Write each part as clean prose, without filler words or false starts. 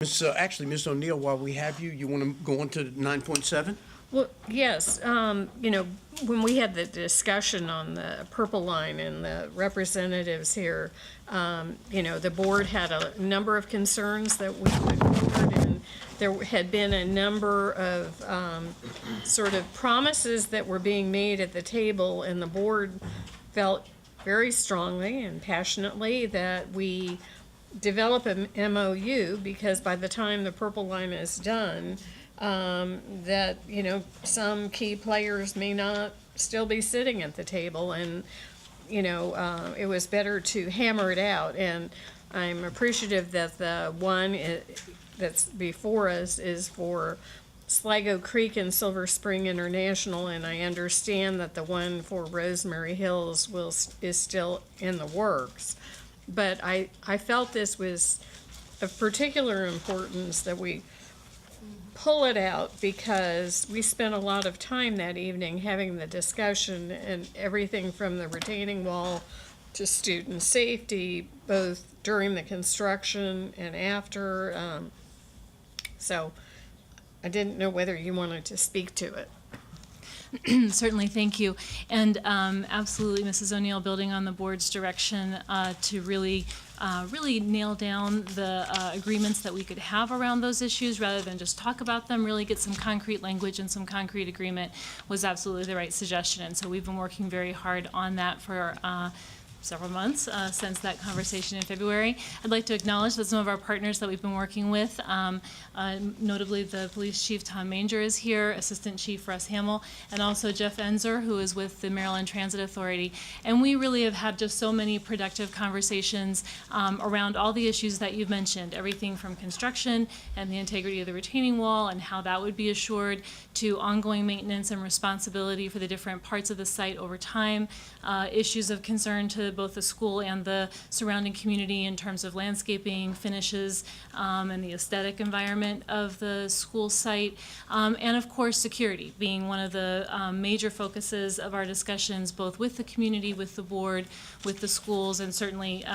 Ms. O'Neill, while we have you, you want to go on to 9.7? Well, yes, when we had the discussion on the purple line and the representatives here, the board had a number of concerns that we put forward, and there had been a number of sort of promises that were being made at the table, and the board felt very strongly and passionately that we develop an MOU, because by the time the purple line is done, that, some key players may not still be sitting at the table, and, it was better to hammer it out. And I'm appreciative that the one that's before us is for Sligo Creek and Silver Spring International, and I understand that the one for Rosemary Hills is still in the works. But I felt this was of particular importance that we pull it out, because we spent a lot of time that evening having the discussion, and everything from the retaining wall to student safety, both during the construction and after. So I didn't know whether you wanted to speak to it. Certainly, thank you. And absolutely, Mrs. O'Neill, building on the board's direction to really nail down the agreements that we could have around those issues, rather than just talk about them, really get some concrete language and some concrete agreement, was absolutely the right suggestion. And so we've been working very hard on that for several months since that conversation in February. I'd like to acknowledge that some of our partners that we've been working with, notably the Police Chief Tom Manger is here, Assistant Chief Russ Hamill, and also Jeff Enzer, who is with the Maryland Transit Authority. And we really have had just so many productive conversations around all the issues that you've mentioned, everything from construction and the integrity of the retaining wall and how that would be assured, to ongoing maintenance and responsibility for the different parts of the site over time, issues of concern to both the school and the surrounding community in terms of landscaping, finishes, and the aesthetic environment of the school site, and of course security being one of the major focuses of our discussions, both with the community, with the board, with the schools, and certainly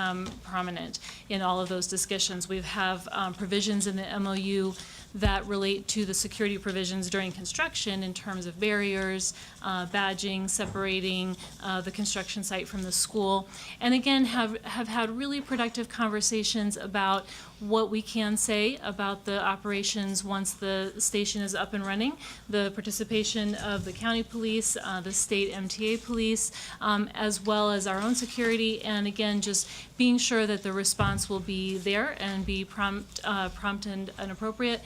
prominent in all of those discussions. We have provisions in the MOU that relate to the security provisions during construction in terms of barriers, badging, separating the construction site from the school, and again have had really productive conversations about what we can say about the operations once the station is up and running, the participation of the county police, the state MTA police, as well as our own security, and again just being sure that the response will be there and be prompt and appropriate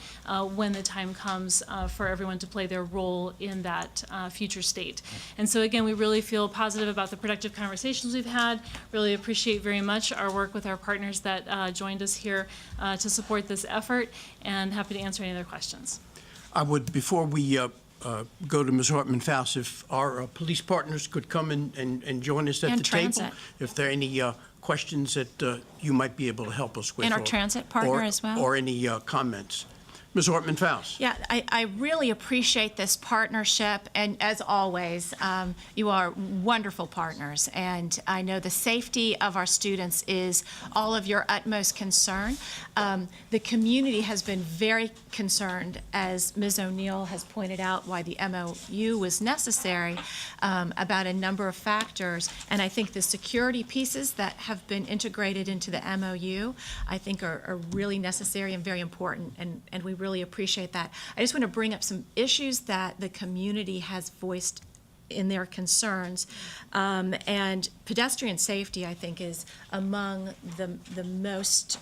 when the time comes for everyone to play their role in that future state. And so again, we really feel positive about the productive conversations we've had, really appreciate very much our work with our partners that joined us here to support this effort, and happy to answer any other questions. I would, before we go to Ms. Hartman-Faust, if our police partners could come and join us at the table, if there are any questions that you might be able to help us with. And our transit partner as well. Or any comments. Ms. Hartman-Faust. Yeah, I really appreciate this partnership, and as always, you are wonderful partners, and I know the safety of our students is all of your utmost concern. The community has been very concerned, as Ms. O'Neill has pointed out, why the MOU was necessary, about a number of factors, and I think the security pieces that have been integrated into the MOU, I think are really necessary and very important, and we really appreciate that. I just want to bring up some issues that the community has voiced in their concerns, and pedestrian safety, I think, is among the most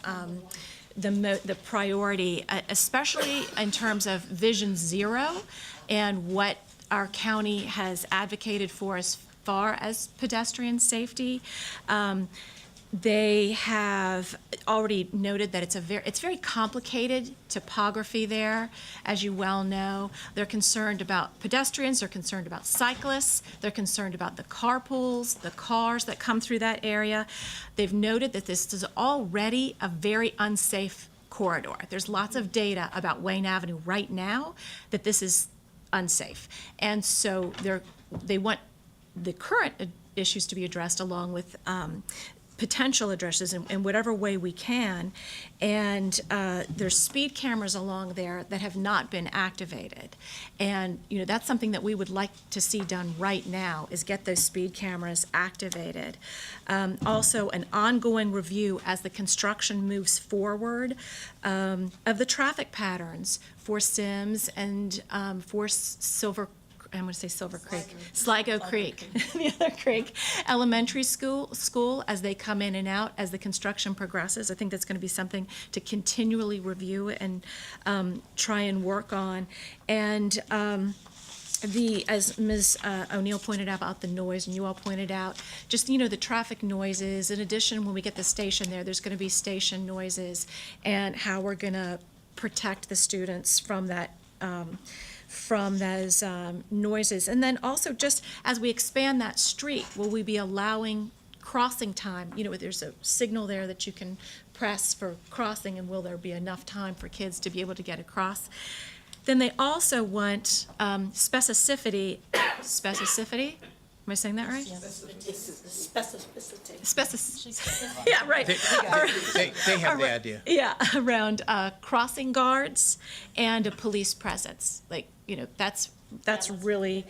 the priority, especially in terms of Vision Zero and what our county has advocated for as far as pedestrian safety. They have already noted that it's very complicated topography there, as you well know. They're concerned about pedestrians, they're concerned about cyclists, they're concerned about the carpools, the cars that come through that area. They've noted that this is already a very unsafe corridor. There's lots of data about Wayne Avenue right now that this is unsafe. And so they want the current issues to be addressed along with potential addresses in whatever way we can. And there's speed cameras along there that have not been activated. And, that's something that we would like to see done right now, is get those speed cameras activated. Also, an ongoing review as the construction moves forward of the traffic patterns for Sims and for I'm going to say Silver Creek, Sligo Creek, the other creek, elementary school, as they come in and out, as the construction progresses. I think that's going to be something to continually review and try and work on. And as Ms. O'Neill pointed out about the noise, and you all pointed out, just, the traffic noises. In addition, when we get the station there's going to be station noises, and how we're going to protect the students from that, from those noises. And then also, just as we expand that street, will we be allowing crossing time? There's a signal there that you can press for crossing, and will there be enough time for kids to be able to get across? Then they also want specificity. Am I saying that right? Specificity. Yeah, right. They have the idea. Yeah, around crossing guards and a police presence. That's really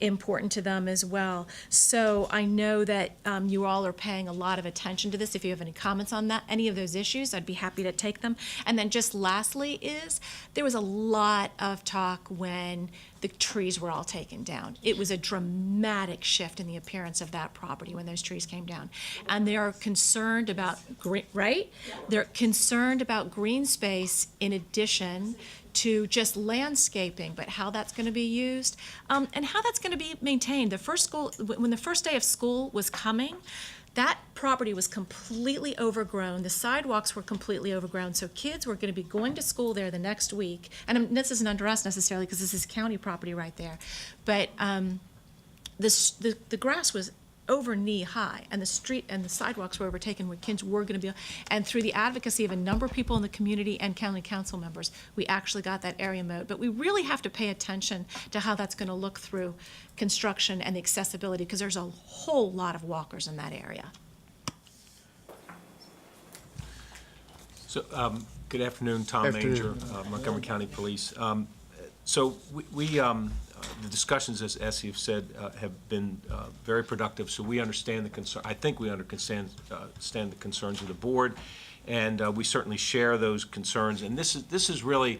important to them as well. So I know that you all are paying a lot of attention to this. If you have any comments on that, any of those issues, I'd be happy to take them. And then just lastly there was a lot of talk when the trees were all taken down. It was a dramatic shift in the appearance of that property when those trees came down. And they are concerned about, right? They're concerned about green space in addition to just landscaping, but how that's going to be used, and how that's going to be maintained. When the first day of school was coming, that property was completely overgrown. The sidewalks were completely overgrown, so kids were going to be going to school there the next week. And this isn't under us necessarily, because this is county property right there. But the grass was over knee high, and the street and the sidewalks were overtaken where kids were going to be. And through the advocacy of a number of people in the community and county council members, we actually got that area mowed. But we really have to pay attention to how that's going to look through construction and the accessibility, because there's a whole lot of walkers in that area. So, good afternoon, Tom Manger, Montgomery County Police. So the discussions, as Essie have said, have been very productive. So we understand the concern. I think we understand the concerns of the board, and we certainly share those concerns. And this is really,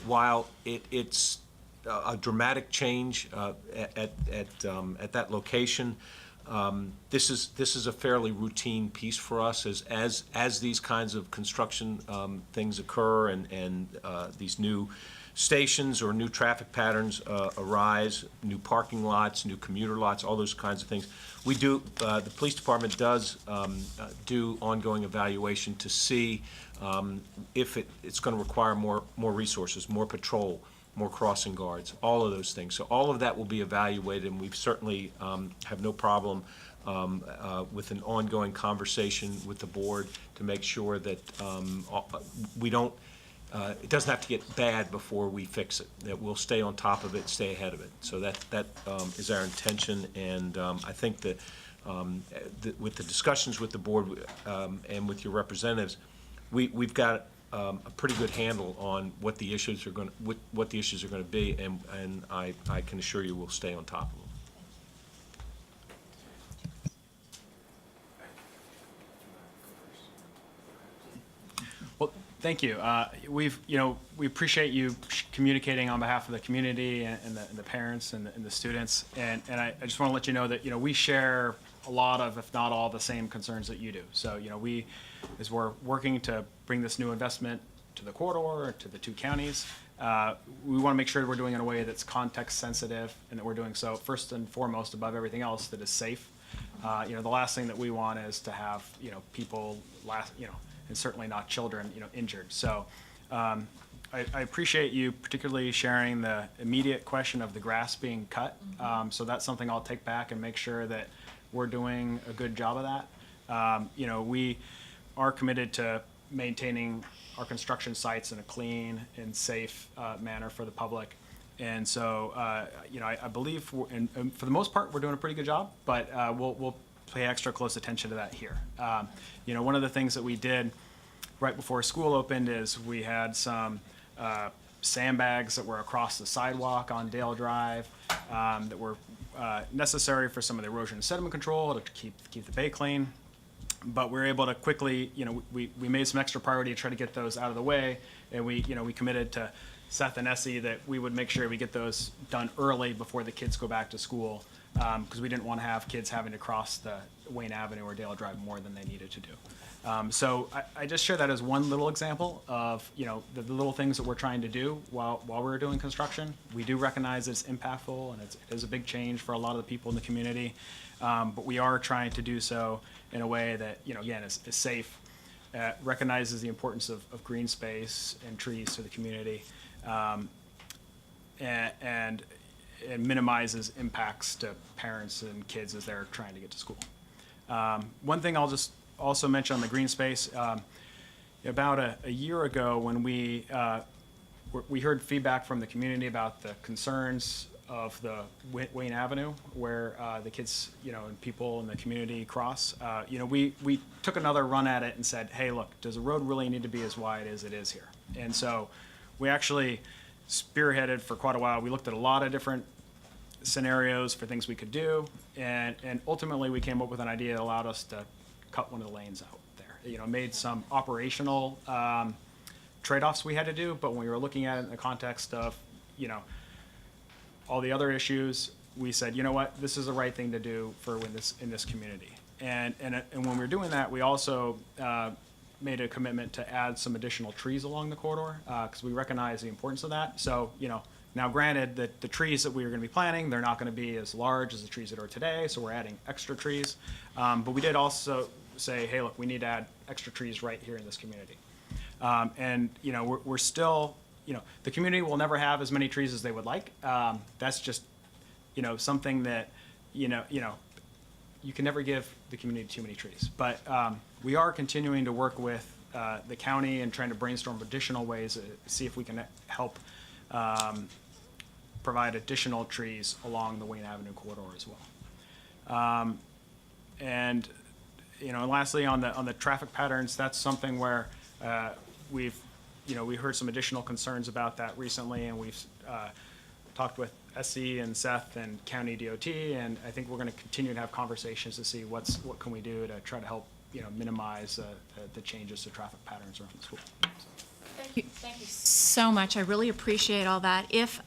while it's a dramatic change at that location, this is a fairly routine piece for us as these kinds of construction things occur, and these new stations or new traffic patterns arise, new parking lots, new commuter lots, all those kinds of things. We do, the police department does do ongoing evaluation to see if it's going to require more resources, more patrol, more crossing guards, all of those things. So all of that will be evaluated, and we certainly have no problem with an ongoing conversation with the board to make sure that we don't, it doesn't have to get bad before we fix it, that we'll stay on top of it, stay ahead of it. So that is our intention, and I think that with the discussions with the board and with your representatives, we've got a pretty good handle on what the issues are going to be, and I can assure you we'll stay on top of them. Well, thank you. We appreciate you communicating on behalf of the community and the parents and the students. And I just want to let you know that, we share a lot of, if not all, the same concerns that you do. So, as we're working to bring this new investment to the corridor, to the two counties, we want to make sure we're doing it in a way that's context sensitive, and that we're doing so first and foremost, above everything else, that is safe. The last thing that we want is to have, people and certainly not children, injured. So I appreciate you particularly sharing the immediate question of the grass being cut. So that's something I'll take back and make sure that we're doing a good job of that. We are committed to maintaining our construction sites in a clean and safe manner for the public. And so, I believe, and for the most part, we're doing a pretty good job, but we'll pay extra close attention to that here. You know, one of the things that we did right before school opened is we had some sandbags that were across the sidewalk on Dale Drive that were necessary for some of the erosion and sediment control to keep the bay clean. But we were able to quickly, you know, we made some extra priority to try to get those out of the way, and we committed to Seth and Essie that we would make sure we get those done early before the kids go back to school, because we didn't want to have kids having to cross the Wayne Avenue or Dale Drive more than they needed to do. So I just share that as one little example of, you know, the little things that we're trying to do while we're doing construction. We do recognize it's impactful and it is a big change for a lot of the people in the community, but we are trying to do so in a way that, you know, again, is safe, recognizes the importance of green space and trees to the community, and minimizes impacts to parents and kids as they're trying to get to school. One thing I'll just also mention on the green space, about a year ago when we heard feedback from the community about the concerns of the Wayne Avenue where the kids, you know, and people in the community cross. You know, we took another run at it and said, hey, look, does the road really need to be as wide as it is here? And so we actually spearheaded for quite a while. We looked at a lot of different scenarios for things we could do, and ultimately we came up with an idea that allowed us to cut one of the lanes out there. You know, made some operational trade-offs we had to do, but when we were looking at it in the context of, you know, all the other issues, we said, you know what, this is the right thing to do for in this community. And when we were doing that, we also made a commitment to add some additional trees along the corridor, because we recognize the importance of that. So, you know, now granted that the trees that we are going to be planting, they're not going to be as large as the trees that are today, so we're adding extra trees. But we did also say, hey, look, we need to add extra trees right here in this community. And, you know, we're still, you know, the community will never have as many trees as they would like. That's just, you know, something that, you know, you can never give the community too many trees. But we are continuing to work with the county and trying to brainstorm additional ways to see if we can help provide additional trees along the Wayne Avenue corridor as well. And, you know, and lastly, on the traffic patterns, that's something where we've, you know, we heard some additional concerns about that recently, and we've talked with SC and Seth and County DOT, and I think we're going to continue to have conversations to see what can we do to try to help, you know, minimize the changes to traffic patterns around the school. Thank you so much. I really appreciate all that. If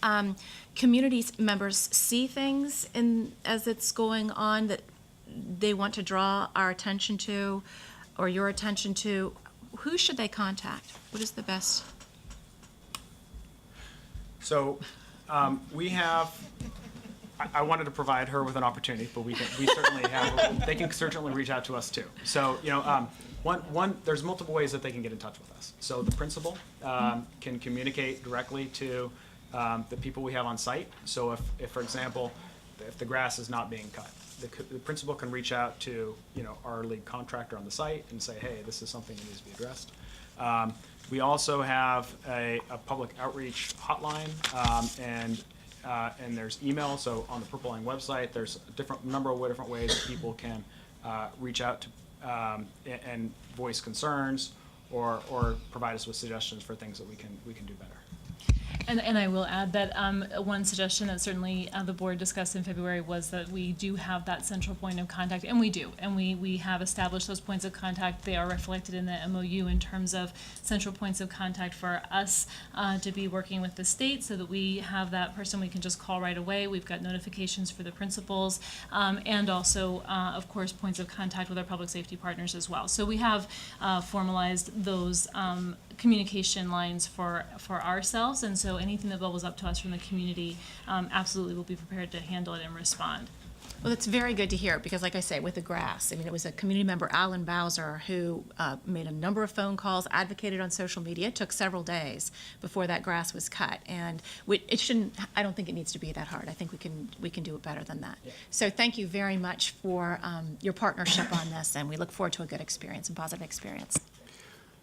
community members see things as it's going on that they want to draw our attention to or your attention to, who should they contact? What is the best? So we have, I wanted to provide her with an opportunity, but we certainly have, they can certainly reach out to us too. So, you know, there's multiple ways that they can get in touch with us. So the principal can communicate directly to the people we have on site. So if for example, if the grass is not being cut, the principal can reach out to, you know, our lead contractor on the site and say, hey, this is something that needs to be addressed. We also have a public outreach hotline, and there's email. So on the Purple Line website, there's a number of different ways that people can reach out to and voice concerns or provide us with suggestions for things that we can do better. And I will add that one suggestion that certainly the board discussed in February was that we do have that central point of contact, and we do, and we have established those points of contact. They are reflected in the MOU in terms of central points of contact for us to be working with the state, so that we have that person we can just call right away. We've got notifications for the principals, and also, of course, points of contact with our public safety partners as well. So we have formalized those communication lines for ourselves, and so anything that bubbles up to us from the community, absolutely we'll be prepared to handle it and respond. Well, that's very good to hear, because like I say, with the grass, I mean, it was a community member, Alan Bowser, who made a number of phone calls, advocated on social media. It took several days before that grass was cut, and it shouldn't, I don't think it needs to be that hard. I think we can do it better than that. Yeah. So thank you very much for your partnership on this, and we look forward to a good experience and positive experience.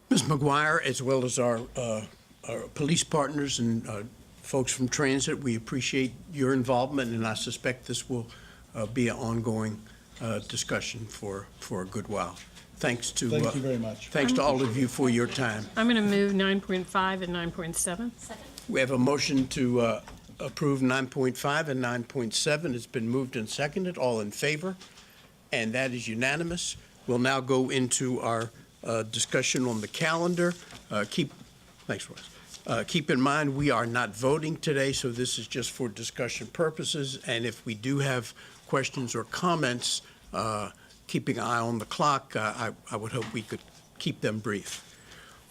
Ms. McGuire, as well as our police partners and folks from transit, we appreciate your involvement, and I suspect this will be an ongoing discussion for a good while. Thanks to. Thank you very much. Thanks to all of you for your time. I'm going to move 9.5 and 9.7. We have a motion to approve 9.5 and 9.7. It's been moved and seconded. All in favor? And that is unanimous. We'll now go into our discussion on the calendar. Thanks, Royce. Keep in mind, we are not voting today, so this is just for discussion purposes. And if we do have questions or comments, keeping an eye on the clock, I would hope we could keep them brief.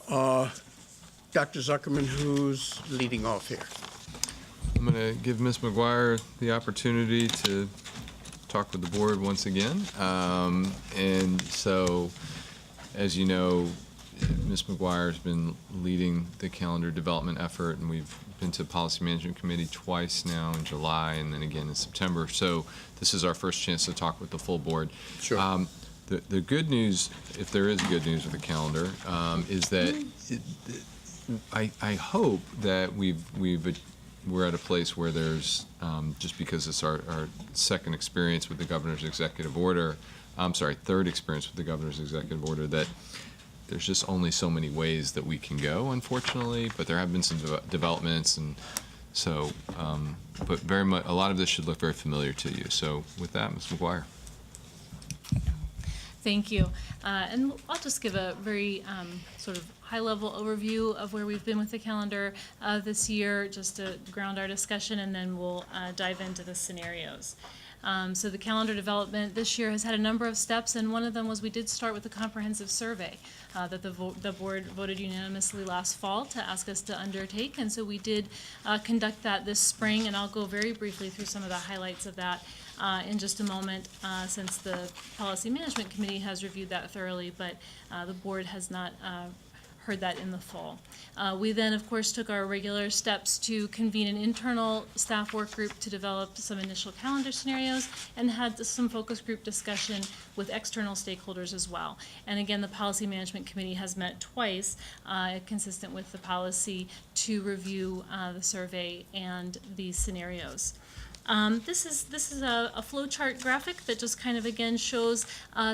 Dr. Zuckerman, who's leading off here? I'm going to give Ms. McGuire the opportunity to talk with the board once again. And so, as you know, Ms. McGuire has been leading the calendar development effort, and we've been to Policy Management Committee twice now in July and then again in September. So this is our first chance to talk with the full board. Sure. The good news, if there is good news with the calendar, is that I hope that we're at a place where there's, just because it's our second experience with the governor's executive order, third experience with the governor's executive order, that there's just only so many ways that we can go, unfortunately, but there have been some developments, and so, but very much, a lot of this should look very familiar to you. So with that, Ms. McGuire. Thank you. And I'll just give a very sort of high-level overview of where we've been with the calendar this year, just to ground our discussion, and then we'll dive into the scenarios. So the calendar development this year has had a number of steps, and one of them was we did start with a comprehensive survey that the board voted unanimously last fall to ask us to undertake, and so we did conduct that this spring, and I'll go very briefly through some of the highlights of that in just a moment, since the Policy Management Committee has reviewed that thoroughly, but the board has not heard that in the fall. We then, of course, took our regular steps to convene an internal staff work group to develop some initial calendar scenarios, and had some focus group discussion with external stakeholders as well. And again, the Policy Management Committee has met twice, consistent with the policy, to review the survey and the scenarios. This is a flowchart graphic that just kind of again shows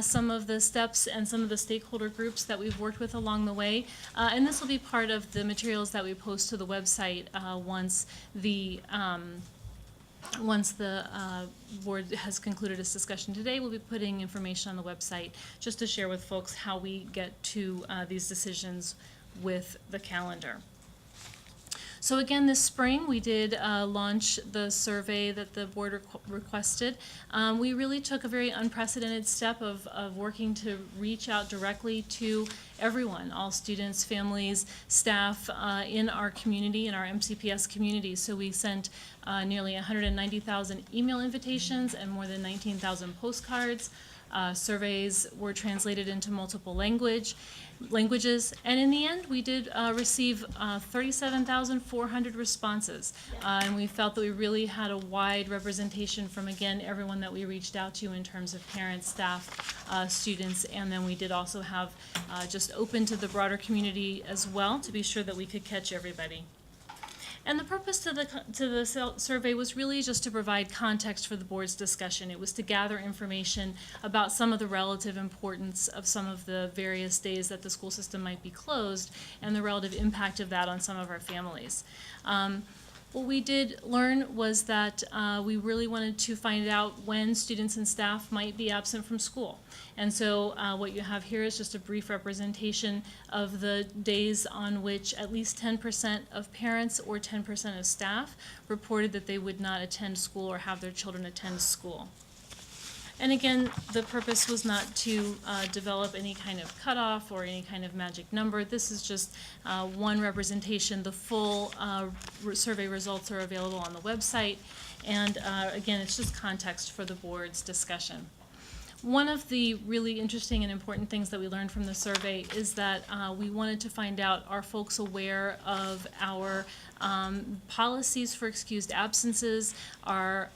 some of the steps and some of the stakeholder groups that we've worked with along the way. And this will be part of the materials that we post to the website once the board has concluded its discussion today. We'll be putting information on the website just to share with folks how we get to these decisions with the calendar. So again, this spring, we did launch the survey that the board requested. We really took a very unprecedented step of working to reach out directly to everyone, all students, families, staff in our community, in our MCPS community. So we sent nearly 190,000 email invitations and more than 19,000 postcards. Surveys were translated into multiple languages, and in the end, we did receive 37,400 responses, and we felt that we really had a wide representation from, again, everyone that we reached out to in terms of parents, staff, students, and then we did also have just open to the broader community as well to be sure that we could catch everybody. And the purpose to the survey was really just to provide context for the board's discussion. It was to gather information about some of the relative importance of some of the various days that the school system might be closed and the relative impact of that on some of our families. What we did learn was that we really wanted to find out when students and staff might be absent from school. And so what you have here is just a brief representation of the days on which at least 10% of parents or 10% of staff reported that they would not attend school or have their children attend school. And again, the purpose was not to develop any kind of cutoff or any kind of magic number. This is just one representation. The full survey results are available on the website. And again, it's just context for the board's discussion. One of the really interesting and important things that we learned from the survey is that we wanted to find out, are folks aware of our policies for excused absences, our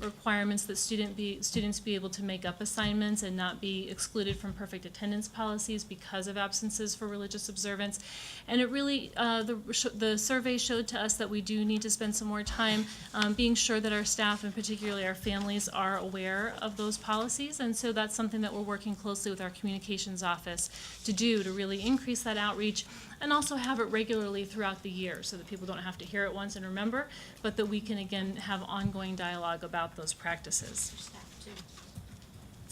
requirements that students be able to make up assignments and not be excluded from perfect attendance policies because of absences for religious observance. And it really, the survey showed to us that we do need to spend some more time being sure that our staff and particularly our families are aware of those policies. And and so that's something that we're working closely with our communications office to do, to really increase that outreach and also have it regularly throughout the year so that people don't have to hear it once and remember, but that we can again have ongoing dialogue about those practices.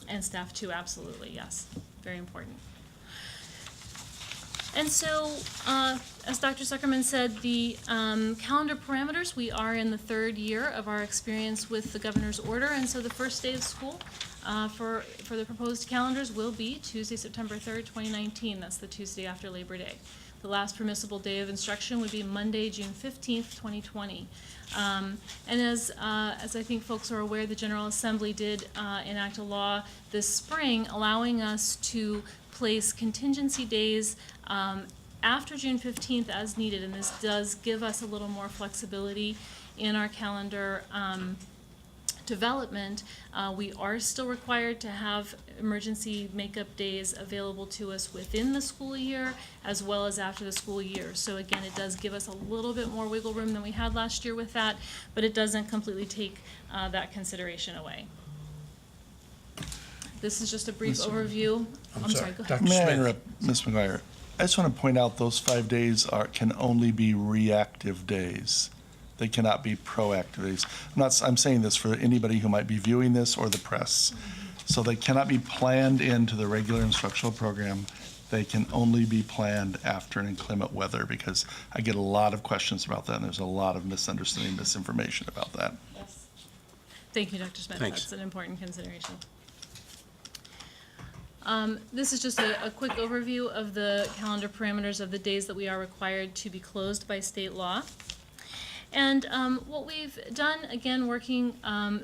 And staff too, absolutely, yes. Very important. And so, as Dr. Zuckerman said, the calendar parameters, we are in the third year of our experience with the governor's order, and so the first day of school for the proposed calendars will be Tuesday, September 3rd, 2019. That's the Tuesday after Labor Day. The last permissible day of instruction would be Monday, June 15th, 2020. And as I think folks are aware, the General Assembly did enact a law this spring allowing us to place contingency days after June 15th as needed, and this does give us a little more flexibility in our calendar development. We are still required to have emergency makeup days available to us within the school year as well as after the school year. So again, it does give us a little bit more wiggle room than we had last year with that, but it doesn't completely take that consideration away. This is just a brief overview. I'm sorry, go ahead. Dr. May I Smith. interrupt, Ms. McGuire? I just want to point out those 5 days can only be reactive days. They cannot be proactive days. I'm saying this for anybody who might be viewing this or the press. So they cannot be planned into the regular instructional program. They can only be planned after an inclement weather, because I get a lot of questions about that, and there's a lot of misunderstanding, misinformation about that. Yes. Thank you, Dr. Smith. Thanks. That's an important consideration. This is just a quick overview of the calendar parameters of the days that we are required to be closed by state law. And what we've done, again, working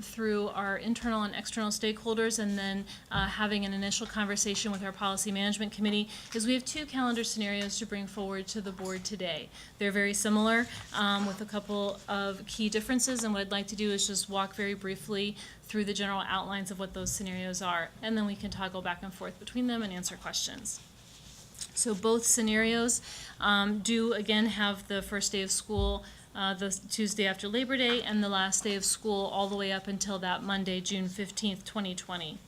through our internal and external stakeholders and then having an initial conversation with our policy management committee, is we have 2 calendar scenarios to bring forward to the board today. They're very similar with a couple of key differences, and what I'd like to do is just walk very briefly through the general outlines of what those scenarios are, and then we can toggle back and forth between them and answer questions. So both scenarios do, again, have the first day of school the Tuesday after Labor Day, and the last day of school all the way up until that Monday, June 15th, 2020.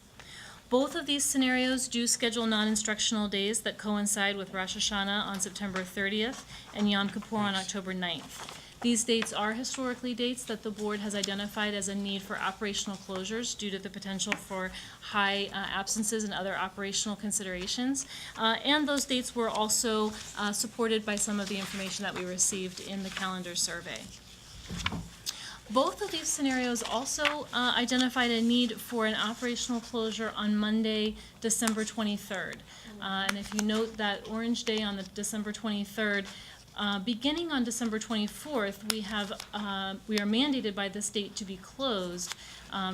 Both of these scenarios do schedule non-instructional days that coincide with Rosh Hashanah on September 30th and Yom Kippur on October 9th. These dates are historically dates that the board has identified as a need for operational closures due to the potential for high absences and other operational considerations. And those dates were also supported by some of the information that we received in the calendar survey. Both of these scenarios also identified a need for an operational closure on Monday, December 23rd. And if you note that orange day on the December 23rd, beginning on December 24th, we are mandated by the state to be closed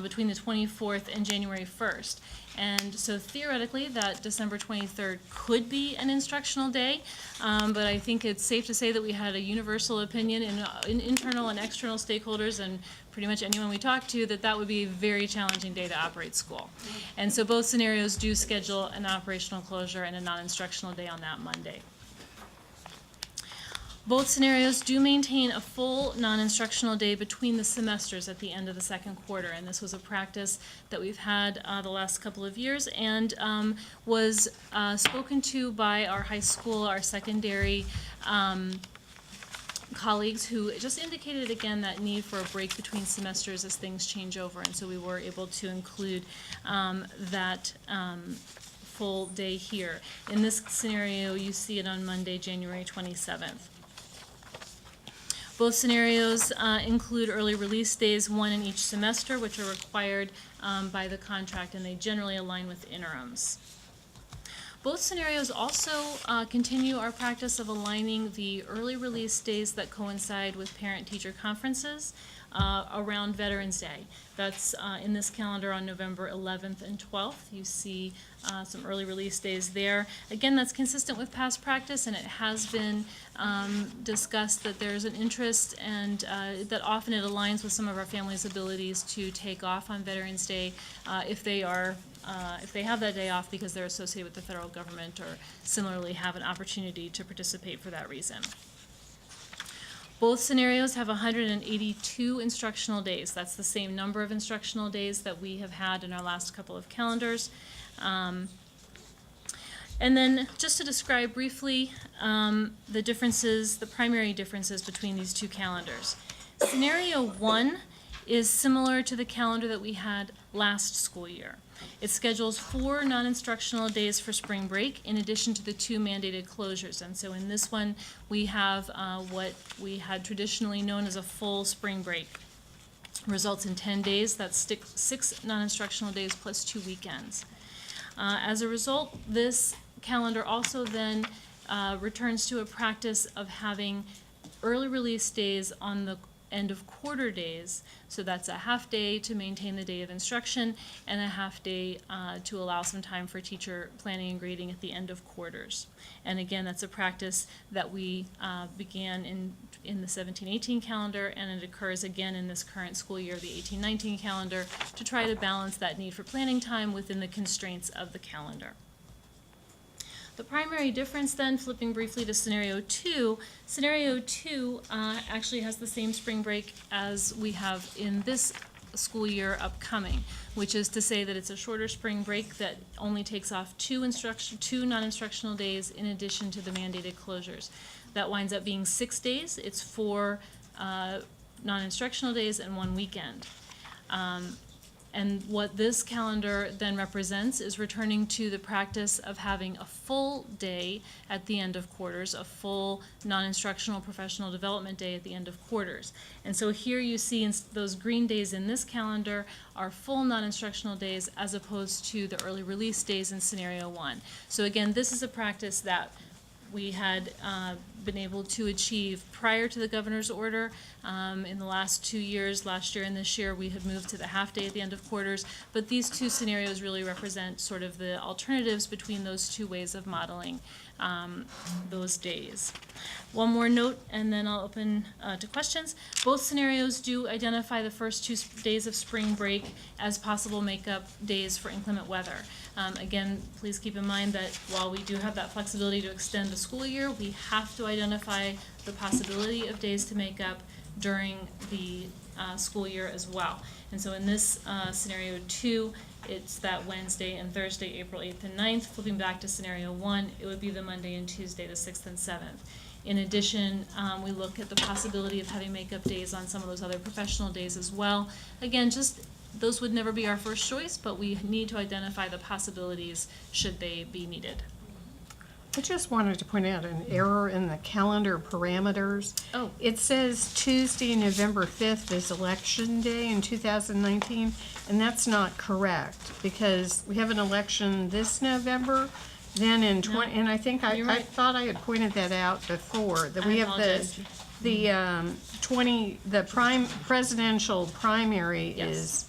between the 24th and January 1st. And so theoretically, that December 23rd could be an instructional day, but I think it's safe to say that we had a universal opinion in internal and external stakeholders and pretty much anyone we talked to that that would be a very challenging day to operate school. And so both scenarios do schedule an operational closure and a non-instructional day on that Monday. Both scenarios do maintain a full non-instructional day between the semesters at the end of the second quarter, and this was a practice that we've had the last couple of years and was spoken to by our high school, our secondary colleagues who just indicated again that need for a break between semesters as things change over, and so we were able to include that full day here. In this scenario, you see it on Monday, January 27th. Both scenarios include early release days, 1 in each semester, which are required by the contract, and they generally align with interims. Both scenarios also continue our practice of aligning the early release days that coincide with parent-teacher conferences around Veterans Day. That's in this calendar on November 11th and 12th. You see some early release days there. Again, that's consistent with past practice, and it has been discussed that there's an interest and that often it aligns with some of our families' abilities to take off on Veterans Day if they have that day off because they're associated with the federal government or similarly have an opportunity to participate for that reason. Both scenarios have 182 instructional days. That's the same number of instructional days that we have had in our last couple of calendars. And then just to describe briefly the differences, the primary differences between these two calendars. Scenario 1 is similar to the calendar that we had last school year. It schedules 4 non-instructional days for spring break in addition to the 2 mandated closures. And so in this one, we have what we had traditionally known as a full spring break. Results in 10 days, that's 6 non-instructional days plus 2 weekends. As a result, this calendar also then returns to a practice of having early release days on the end of quarter days. So that's a half day to maintain the day of instruction and a half day to allow some time for teacher planning and grading at the end of quarters. And again, that's a practice that we began in the 17-18 calendar, and it occurs again in this current school year, the 18-19 calendar, to try to balance that need for planning time within the constraints of the calendar. The primary difference then, flipping briefly to scenario 2, actually has the same spring break as we have in this school year upcoming, which is to say that it's a shorter spring break that only takes off 2 non-instructional days in addition to the mandated closures. That winds up being 6 days. It's 4 non-instructional days and 1 weekend. And what this calendar then represents is returning to the practice of having a full day at the end of quarters, a full non-instructional professional development day at the end of quarters. And so here you see those green days in this calendar are full non-instructional days as opposed to the early release days in scenario 1. So again, this is a practice that we had been able to achieve prior to the governor's order. In the last 2 years, last year and this year, we had moved to the half day at the end of quarters. But these 2 scenarios really represent sort of the alternatives between those 2 ways of modeling those days. One more note, and then I'll open to questions. Both scenarios do identify the first 2 days of spring break as possible makeup days for inclement weather. Again, please keep in mind that while we do have that flexibility to extend the school year, we have to identify the possibility of days to make up during the school year as well. And so in this scenario 2, it's that Wednesday and Thursday, April 8th and 9th. Flipping back to scenario 1, it would be the Monday and Tuesday, the 6th and 7th. In addition, we look at the possibility of having makeup days on some of those other professional days as well. Again, just those would never be our first choice, but we need to identify the possibilities should they be needed. I just wanted to point out an error in the calendar parameters. Oh. It says Tuesday, November 5th is Election Day in 2019, and that's not correct, because we have an election this November, then in and I think You're I right. thought I had pointed that out before, that we I have apologize. the presidential primary Yes. is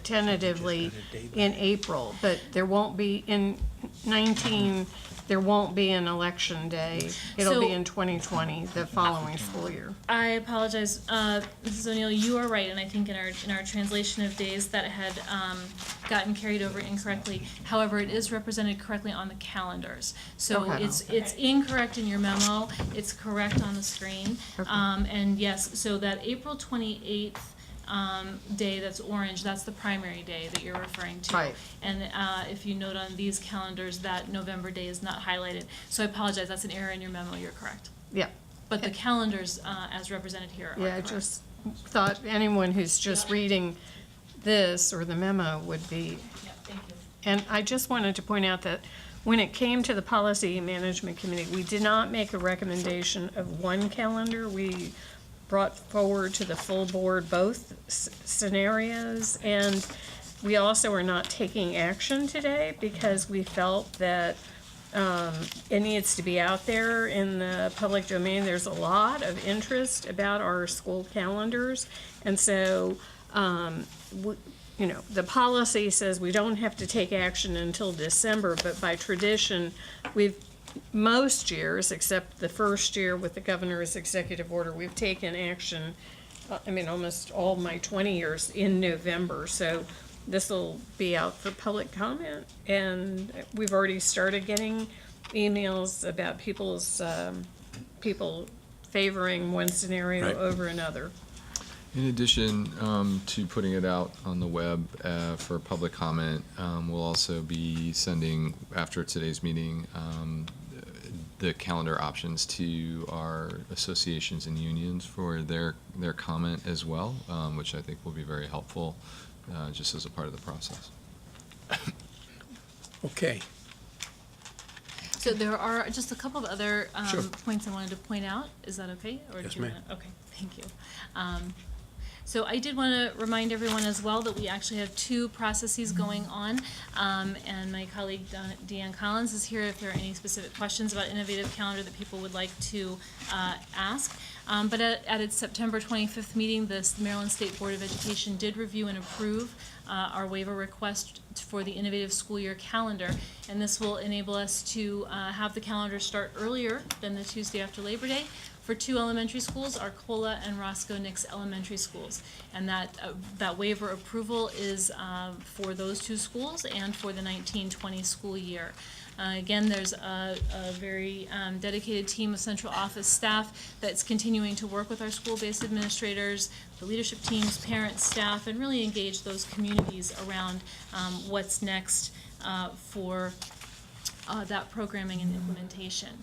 tentatively in April, but there won't be in 19, there won't be an election day. It'll be So- in 2020, the following school year. I apologize, Mrs. O'Neill, you are right, and I think in our translation of days that had gotten carried over incorrectly. However, it is represented correctly on the calendars. So Okay. it's incorrect in your memo, it's correct on the screen. Okay. And yes, so that April 28th day that's orange, that's the primary day that you're referring to. Right. And if you note on these calendars, that November day is not highlighted. So I apologize, that's an error in your memo, you're correct. Yeah, But the calendars, as represented here, are yeah, I correct. just thought anyone who's just reading this or the memo would be. Yeah, thank you. And I just wanted to point out that when it came to the Policy Management Committee, we did not make a recommendation of one calendar. We brought forward to the full board both scenarios, and we also are not taking action today because we felt that it needs to be out there in the public domain. There's a lot of interest about our school calendars, and so the policy says we don't have to take action until December, but by tradition, most years, except the first year with the governor's executive order, we've taken action, almost all my 20 years in November. So this will be out for public comment, and we've already started getting emails about people favoring one scenario Right. over another. In addition to putting it out on the web for public comment, we'll also be sending, after today's meeting, the calendar options to our associations and unions for their comment as well, which I think will be very helpful just as a part of the process. Okay. So there are just a couple of other Sure. points I wanted to point out. Is that okay? Or Yes, do you ma'am. wanna- Okay, thank you. So I did want to remind everyone as well that we actually have two processes going on. And my colleague Deanne Collins is here if there are any specific questions about Innovative Calendar that people would like to ask. But at its September 25th meeting, the Maryland State Board of Education did review and approve our waiver request for the Innovative School Year Calendar. And this will enable us to have the calendar start earlier than the Tuesday after Labor Day for two elementary schools, Arcola and Roscoe Nix Elementary Schools. And that waiver approval is for those two schools and for the 19-20 school year. Again, there's a very dedicated team of central office staff that's continuing to work with our school-based administrators, the leadership teams, parents, staff, and really engage those communities around what's next for that programming and implementation.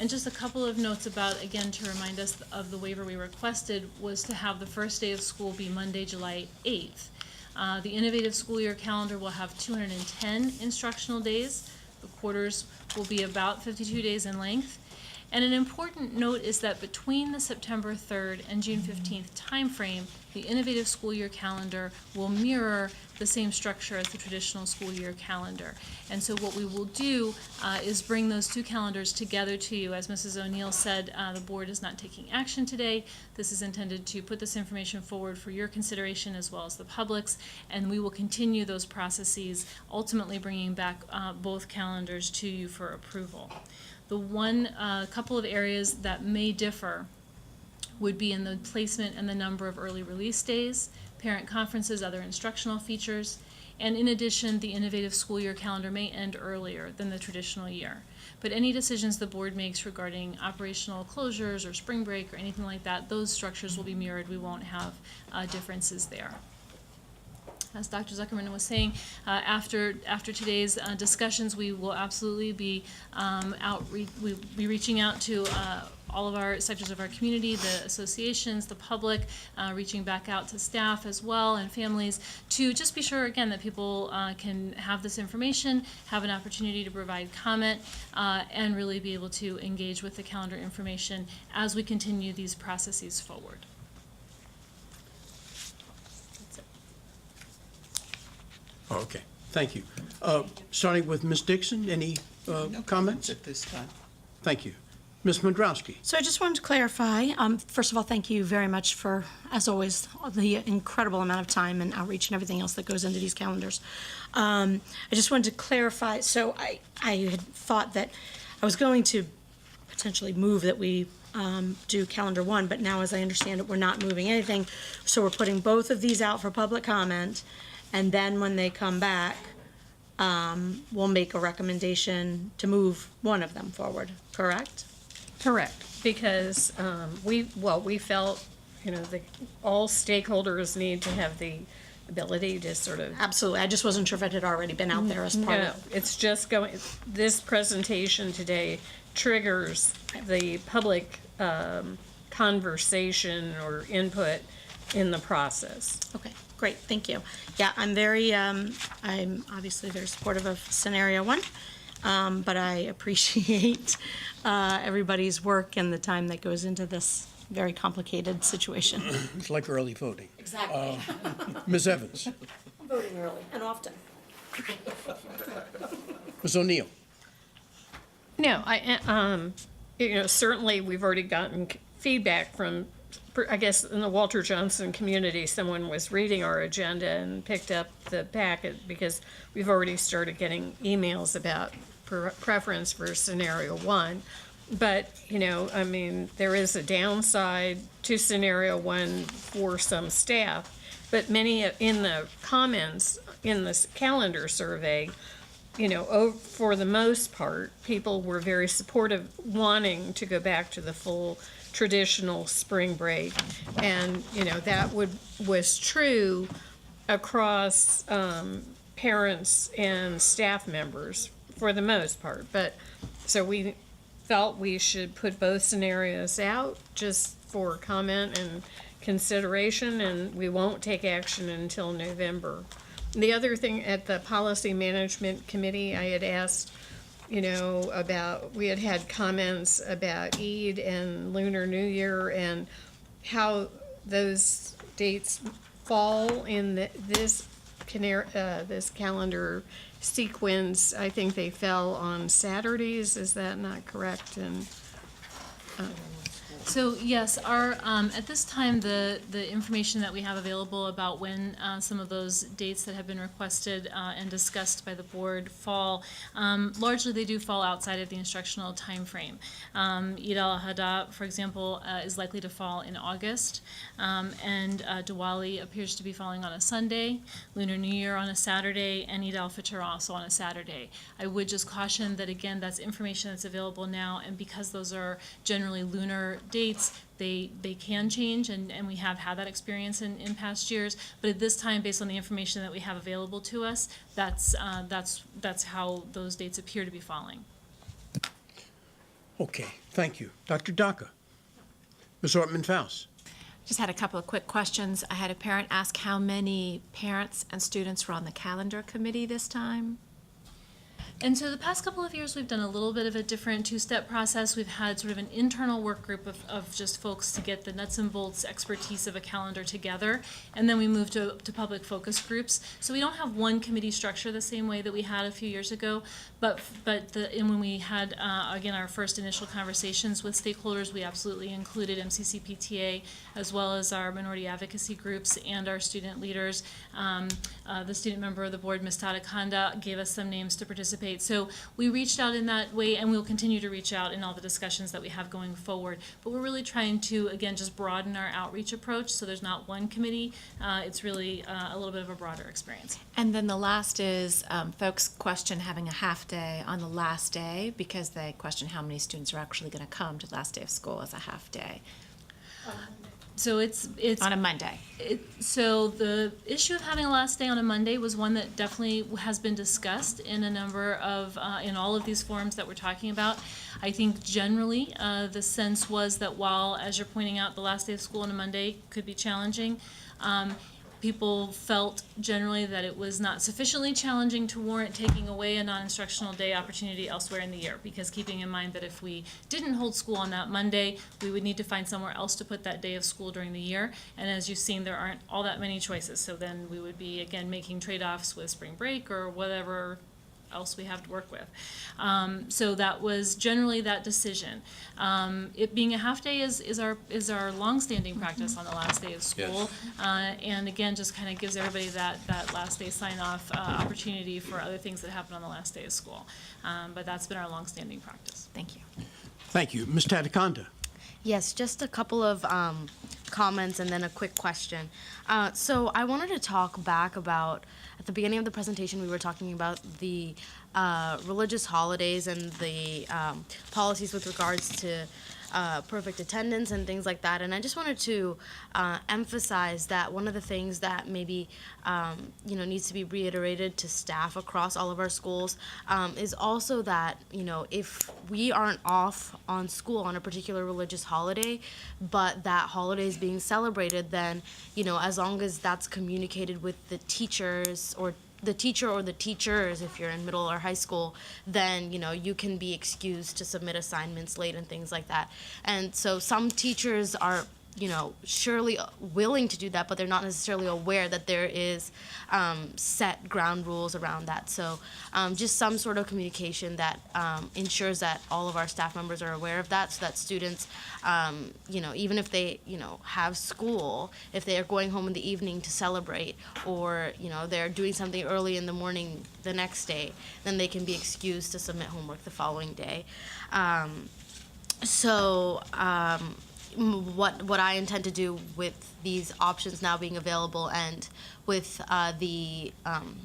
And just a couple of notes about, again, to remind us of the waiver we requested, was to have the first day of school be Monday, July 8th. The Innovative School Year Calendar will have 210 instructional days. The quarters will be about 52 days in length. And an important note is that between the September 3rd and June 15th timeframe, the Innovative School Year Calendar will mirror the same structure as the traditional school year calendar. And so what we will do is bring those two calendars together to you. As Mrs. O'Neill said, the board is not taking action today. This is intended to put this information forward for your consideration as well as the public's, and we will continue those processes, ultimately bringing back both calendars to you for approval. The one couple of areas that may differ would be in the placement and the number of early release days, parent conferences, other instructional features, and in addition, the Innovative School Year Calendar may end earlier than the traditional year. But any decisions the board makes regarding operational closures or spring break or anything like that, those structures will be mirrored. We won't have differences there. As Dr. Zuckerman was saying, after today's discussions, we will absolutely be we'll be reaching out to all of our sectors of our community, the associations, the public, reaching back out to staff as well and families to just be sure again that people can have this information, have an opportunity to provide comment, and really be able to engage with the calendar information as we continue these processes forward. Okay, thank you. Starting with Ms. Dixon, any comments? At this time. Thank you. Ms. Mandrowski? So I just wanted to clarify, first of all, thank you very much for, as always, the incredible amount of time and outreach and everything else that goes into these calendars. I just wanted to clarify, so I had thought that I was going to potentially move that we do calendar one, but now as I understand it, we're not moving anything. So we're putting both of these out for public comment, and then when they come back, we'll make a recommendation to move one of them forward, correct? Correct, because we felt, all stakeholders need to have the ability to sort of. Absolutely, I just wasn't sure if it had already been out there as part No, of. it's just this presentation today triggers the public conversation or input in the process. Okay, great, thank you. Yeah, I'm obviously very supportive of scenario one, but I appreciate everybody's work and the time that goes into this very complicated situation. It's like early voting. Exactly. Ms. Evans? I'm voting early and often. Ms. O'Neill? No, certainly we've already gotten feedback from, I guess, in the Walter Johnson community, someone was reading our agenda and picked up the packet because we've already started getting emails about preference for scenario one. But, there is a downside to scenario one for some staff. But many in the comments in this calendar survey, for the most part, people were very supportive, wanting to go back to the full traditional spring break. And, that was true across parents and staff members for the most part. But, so we felt we should put both scenarios out just for comment and consideration, and we won't take action until November. The other thing, at the Policy Management Committee, I had asked, about, we had comments about Eid and Lunar New Year and how those dates fall in this calendar sequence. I think they fell on Saturdays. Is that not correct? And So yes, our, at this time, the information that we have available about when some of those dates that have been requested and discussed by the board fall, largely they do fall outside of the instructional timeframe. Eid al-Adha, for example, is likely to fall in August, and Diwali appears to be falling on a Sunday, Lunar New Year on a Saturday, and Eid al-Fitr also on a Saturday. I would just caution that, again, that's information that's available now, and because those are generally lunar dates, they can change, and we have had that experience in past years. But at this time, based on the information that we have available to us, that's how those dates appear to be falling. Okay, thank you. Dr. Daka. Ms. Ortman-Faust. Just had a couple of quick questions. I had a parent ask how many parents and students were on the calendar committee this time. And so the past couple of years, we've done a little bit of a different two-step process. We've had sort of an internal work group of just folks to get the nuts and bolts expertise of a calendar together, and then we moved to public focus groups. So we don't have one committee structure the same way that we had a few years ago, and when we had, again, our first initial conversations with stakeholders, we absolutely included MCCPTA, as well as our minority advocacy groups and our student leaders. The student member of the board, Ms. Tadakanda, gave us some names to participate. So we reached out in that way, and we'll continue to reach out in all the discussions that we have going forward. But we're really trying to, again, just broaden our outreach approach, so there's not one committee. It's really a little bit of a broader experience. And then the last is folks question having a half day on the last day because they question how many students are actually going to come to the last day of school as a half day. So it's On a Monday. So the issue of having a last day on a Monday was one that definitely has been discussed in a number of, in all of these forums that we're talking about. I think generally the sense was that while, as you're pointing out, the last day of school on a Monday could be challenging, people felt generally that it was not sufficiently challenging to warrant taking away a non-instructional day opportunity elsewhere in the year, because keeping in mind that if we didn't hold school on that Monday, we would need to find somewhere else to put that day of school during the year. And as you've seen, there aren't all that many choices. So then we would be, again, making trade-offs with spring break or whatever else we have to work with. So that was generally that decision. It being a half day is our longstanding practice on the last day of school. And again, just kind of gives everybody that last day sign-off opportunity for other things that happen on the last day of school. But that's been our longstanding practice. Thank you. Thank you. Ms. Tadakanda. Yes, just a couple of comments and then a quick question. So I wanted to talk back about, at the beginning of the presentation, we were talking about the religious holidays and the policies with regards to perfect attendance and things like that. And I just wanted to emphasize that one of the things that maybe needs to be reiterated to staff across all of our schools is also that if we aren't off on school on a particular religious holiday, but that holiday is being celebrated, then as long as that's communicated with the teachers or the teacher or the teachers, if you're in middle or high school, then you can be excused to submit assignments late and things like that. And so some teachers are surely willing to do that, but they're not necessarily aware that there is set ground rules around that. So just some sort of communication that ensures that all of our staff members are aware of that, so that students, even if they, have school, if they are going home in the evening to celebrate, or, they're doing something early in the morning the next day, then they can be excused to submit homework the following day. What I intend to do with these options now being available and with the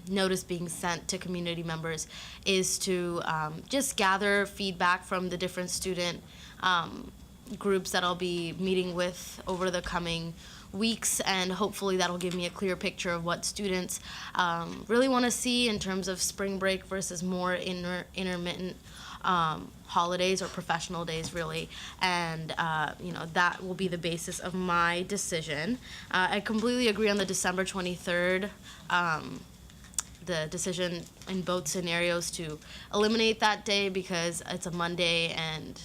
notice being sent to community members is to just gather feedback from the different student groups that I'll be meeting with over the coming weeks, and hopefully that'll give me a clear picture of what students really want to see in terms of spring break versus more intermittent holidays or professional days, really. And that will be the basis of my decision. I completely agree on the December 23rd, the decision in both scenarios to eliminate that day because it's a Monday and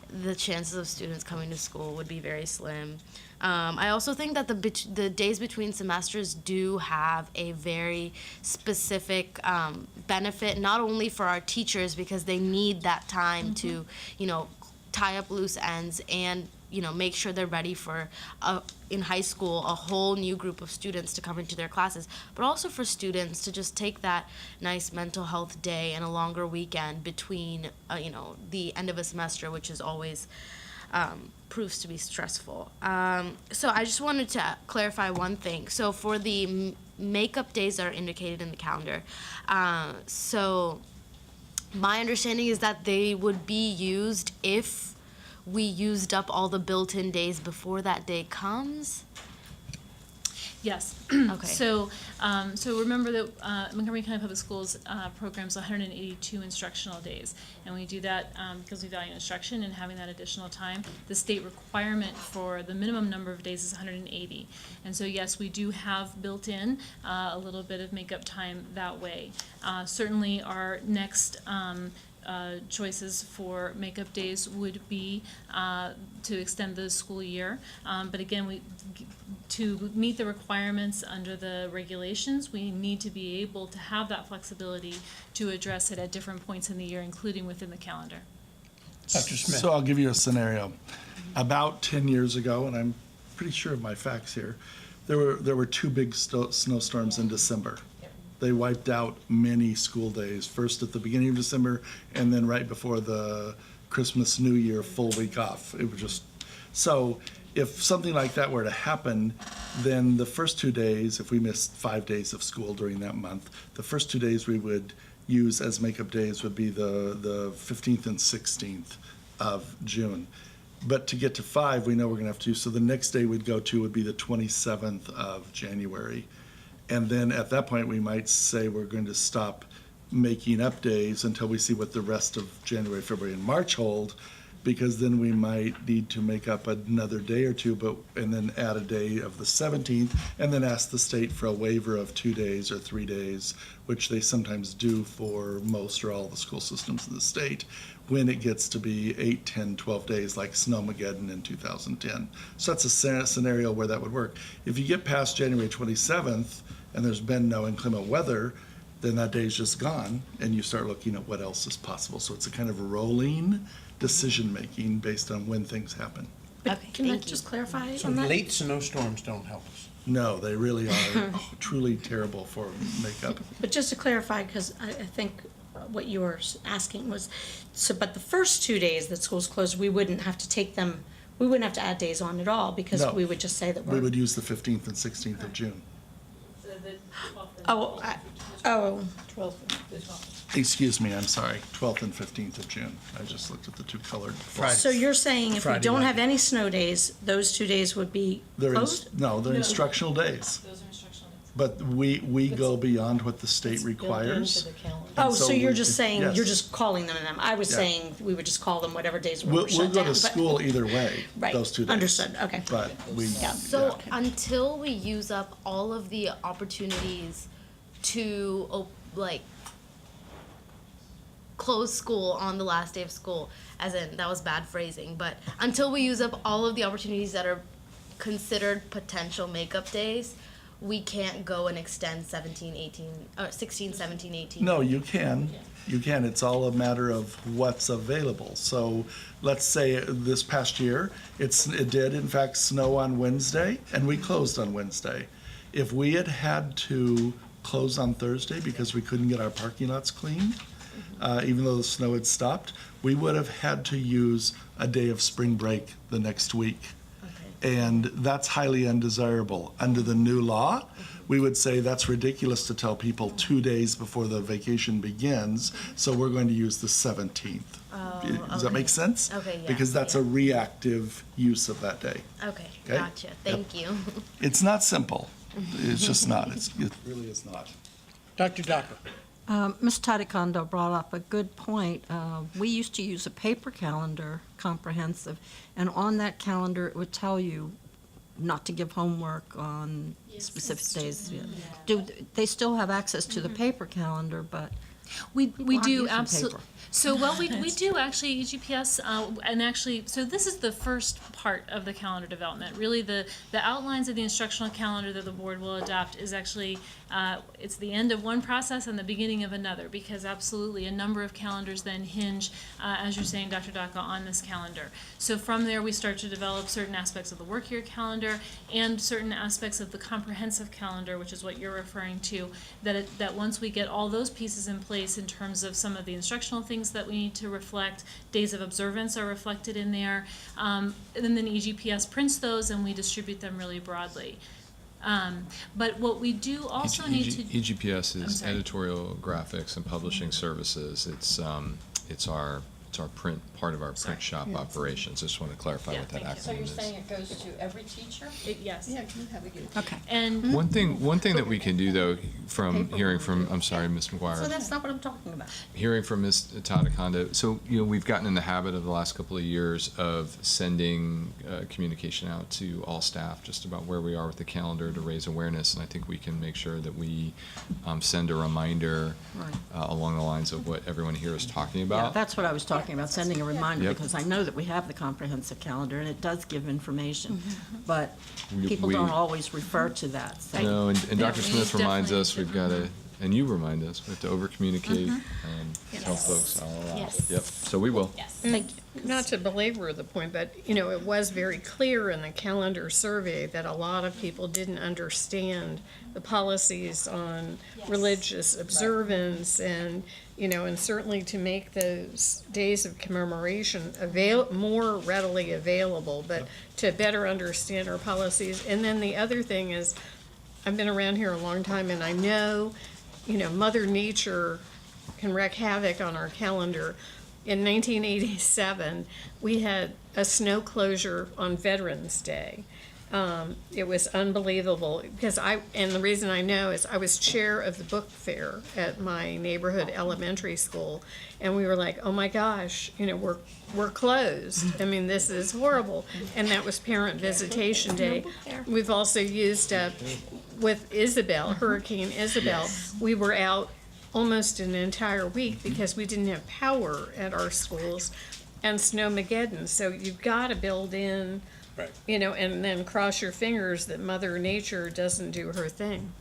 the chances of students coming to school would be very slim. I also think that the days between semesters do have a very specific benefit, not only for our teachers because they need that time to, tie up loose ends and, make sure they're ready for, in high school, a whole new group of students to come into their classes, but also for students to just take that nice mental health day and a longer weekend between, the end of a semester, which is always proves to be stressful. So I just wanted to clarify one thing. So for the makeup days that are indicated in the calendar, so my understanding is that they would be used if we used up all the built-in days before that day comes. Yes. Okay. So remember that Montgomery County Public Schools programs 182 instructional days, and we do that because we value instruction and having that additional time. The state requirement for the minimum number of days is 180, and so yes, we do have built in a little bit of makeup time that way. Certainly, our next choices for makeup days would be to extend the school year. But again, to meet the requirements under the regulations, we need to be able to have that flexibility to address it at different points in the year, including within the calendar. Dr. Smith. So I'll give you a scenario. About 10 years ago, and I'm pretty sure of my facts here, there were two big snowstorms in December. They wiped out many school days, first at the beginning of December and then right before the Christmas, New Year full week off. It was just, so if something like that were to happen, then the first 2 days, if we missed 5 days of school during that month, the first 2 days we would use as makeup days would be the 15th and 16th of June. But to get to 5, we know we're gonna have to, so the next day we'd go to would be the 27th of January. And then at that point, we might say we're going to stop making up days until we see what the rest of January, February, and March hold, because then we might need to make up another day or two, and then add a day of the 17th, and then ask the state for a waiver of 2 days or 3 days, which they sometimes do for most or all the school systems in the state, when it gets to be 8, 10, 12 days, like Snowmageddon in 2010. So that's a scenario where that would work. If you get past January 27th, and there's been no inclement weather, then that day's just gone, and you start looking at what else is possible. So it's a kind of rolling decision-making based on when things happen. Okay, Can I thank you. just clarify So on that? late snowstorms don't help us. No, they really are truly terrible for makeup. But just to clarify, because I think what you were asking was, so, but the first 2 days that school's closed, we wouldn't have to take them, we wouldn't have to add days on at all, because No. we would just say that We we're. would use the 15th and 16th of June. Oh, oh, Excuse me, I'm sorry, 12th and 15th of June. I just looked at the two colored. Friday. so you're saying if we Friday don't night. have any snow days, those 2 days would be closed? No, they're instructional days. Those are instructional days. But we go beyond what the state requires. Oh, so so you're we just could- saying, yes. you're just calling them them. I was Yeah. saying we would just call them whatever days We'll were shut down. go to but- school either way, Right, those 2 days. understood, okay. But we, So yeah. until we use up all of the opportunities to close school on the last day of school, as in, that was bad phrasing, but until we use up all of the opportunities that are considered potential makeup days, we can't go and extend 17, 18, or 16, 17, 18. No, you can. You can. It's all a matter of what's available. So let's say this past year, it did in fact snow on Wednesday, and we closed on Wednesday. If we had to close on Thursday because we couldn't get our parking lots cleaned, even though the snow had stopped, we would have had to use a day of spring break the next week. And that's highly undesirable. Under the new law, we would say that's ridiculous to tell people 2 days before the vacation begins, so we're going to use the 17th. Does that make sense? Okay, yeah, Because that's a yeah. reactive use of that day. Okay, Okay? gotcha. Thank you. It's not simple. It's just not. It really is not. Dr. Daca? Ms. Tadikondo brought up a good point. We used to use a paper calendar, comprehensive, and on that calendar, it would tell you not to give homework on specific days. Do they still have access to the paper calendar, but We aren't do using absolutely. paper. So what we do actually, EGPS, and actually, so this is the first part of the calendar development. Really, the outlines of the instructional calendar that the board will adopt is actually, it's the end of one process and the beginning of another, because absolutely a number of calendars then hinge, as you're saying, Dr. Daca, on this calendar. So from there, we start to develop certain aspects of the work year calendar and certain aspects of the comprehensive calendar, which is what you're referring to, that once we get all those pieces in place in terms of some of the instructional things that we need to reflect, days of observance are reflected in there, and then EGPS prints those and we distribute them really broadly. But what we do also need to. EGPS I'm is sorry. editorial graphics and publishing services. It's our print, part of our print shop operations. Just want to clarify Yeah, what that thank you. acronym is. it goes to every teacher? Yes. Yeah, can you have a good? Okay. And One thing that we can do though, from hearing from, I'm sorry, Ms. McGuire. So that's not what I'm talking about. Hearing from Ms. Tadakondo, so, we've gotten in the habit of the last couple of years of sending communication out to all staff just about where we are with the calendar to raise awareness, and I think we can make sure that we send a reminder Right. along the lines of what everyone here is talking Yeah, about. that's what I was talking about, sending a reminder, Yep. because I know that we have the comprehensive calendar, and it does give information, but We- people we- don't always refer to that. So No, and Yeah, Dr. we Smith reminds definitely us, need we've to- got to, and you remind us, we have to over-communicate and tell folks all along. Yes. Yep, so we will. thank you. Not to belabor the point, but, it was very clear in the calendar survey that a lot of people didn't understand the policies on religious observance and, and certainly to make those days of commemoration more readily available, but to better understand our policies. And then the other thing is, I've been around here a long time and I know, Mother Nature can wreak havoc on our calendar. In 1987, we had a snow closure on Veterans Day. It was unbelievable because and the reason I know is I was chair of the book fair at my neighborhood elementary school, and we were like, oh my gosh, we're closed. I mean, this is horrible. And that was Parent Visitation Day. We've also used with Isabel, Hurricane Isabel, we were out almost an entire week because we didn't have power at our schools and Snowmageddon. So you've got to build in, Right. and then cross your fingers that Mother Nature doesn't do her thing.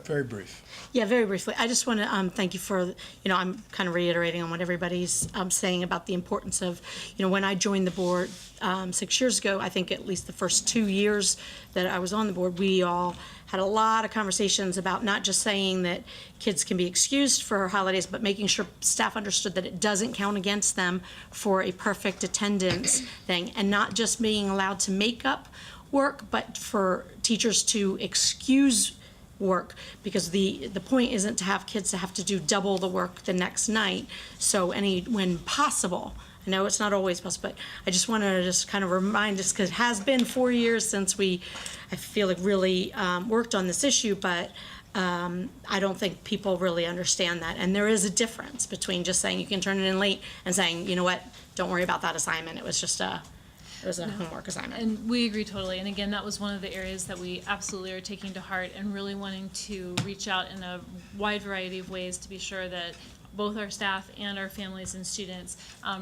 Very brief. Yeah, very briefly. I just want to thank you for, I'm kind of reiterating on what everybody's saying about the importance of, when I joined the board 6 years ago, I think at least the first 2 years that I was on the board, we all had a lot of conversations about not just saying that kids can be excused for holidays, but making sure staff understood that it doesn't count against them for a perfect attendance thing, and not just being allowed to make up work, but for teachers to excuse work, because the point isn't to have kids to have to do double the work the next night. So when possible, I know it's not always possible, but I just wanted to just kind of remind us, because it has been 4 years since I feel like really worked on this issue, but I don't think people really understand that. And there is a difference between just saying you can turn it in late and saying, you know what, don't worry about that assignment. It was just a homework assignment. And we agree totally. And again, that was one of the areas that we absolutely are taking to heart and really wanting to reach out in a wide variety of ways to be sure that both our staff and our families and students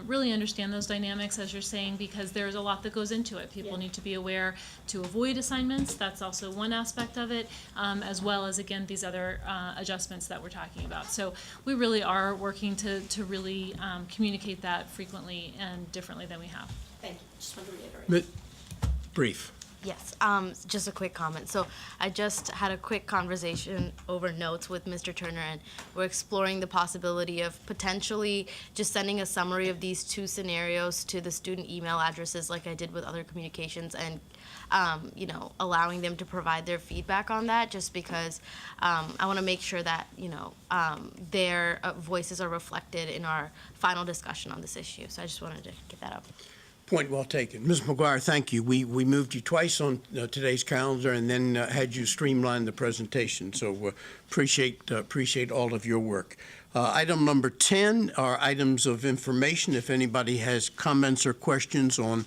really understand those dynamics, as you're saying, because there's a lot that goes into it. People need to be aware to avoid assignments. That's also one aspect of it, as well as, again, these other adjustments that we're talking about. So we really are working to really communicate that frequently and differently than we have. Thank you. Just wanted to reiterate. Brief. Yes, just a quick comment. So I just had a quick conversation over notes with Mr. Turner, and we're exploring the possibility of potentially just sending a summary of these two scenarios to the student email addresses like I did with other communications, and allowing them to provide their feedback on that, just because I want to make sure that, their voices are reflected in our final discussion on this issue. So I just wanted to get that up. Point well taken. Ms. McGuire, thank you. We moved you twice on today's calendar and then had you streamline the presentation. So appreciate all of your work. Item number 10 are items of information. If anybody has comments or questions on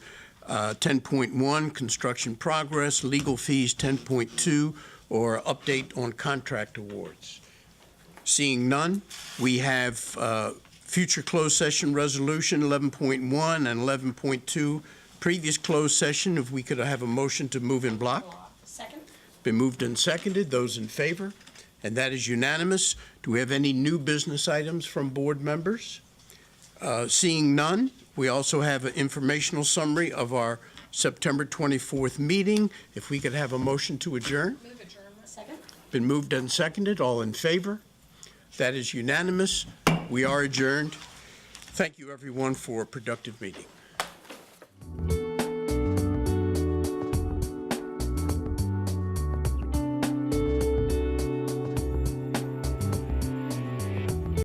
10.1, construction progress, legal fees 10.2, or update on contract awards. Seeing none, we have future closed session resolution 11.1 and 11.2, previous closed session. If we could have a motion to move in block. Second? Been moved and seconded. Those in favor? And that is unanimous. Do we have any new business items from board members? Seeing none, we also have an informational summary of our September 24th meeting. If we could have a motion to adjourn. Move adjournment. Second? Been moved and seconded. All in favor? That is unanimous. We are adjourned. Thank you, everyone, for a productive meeting.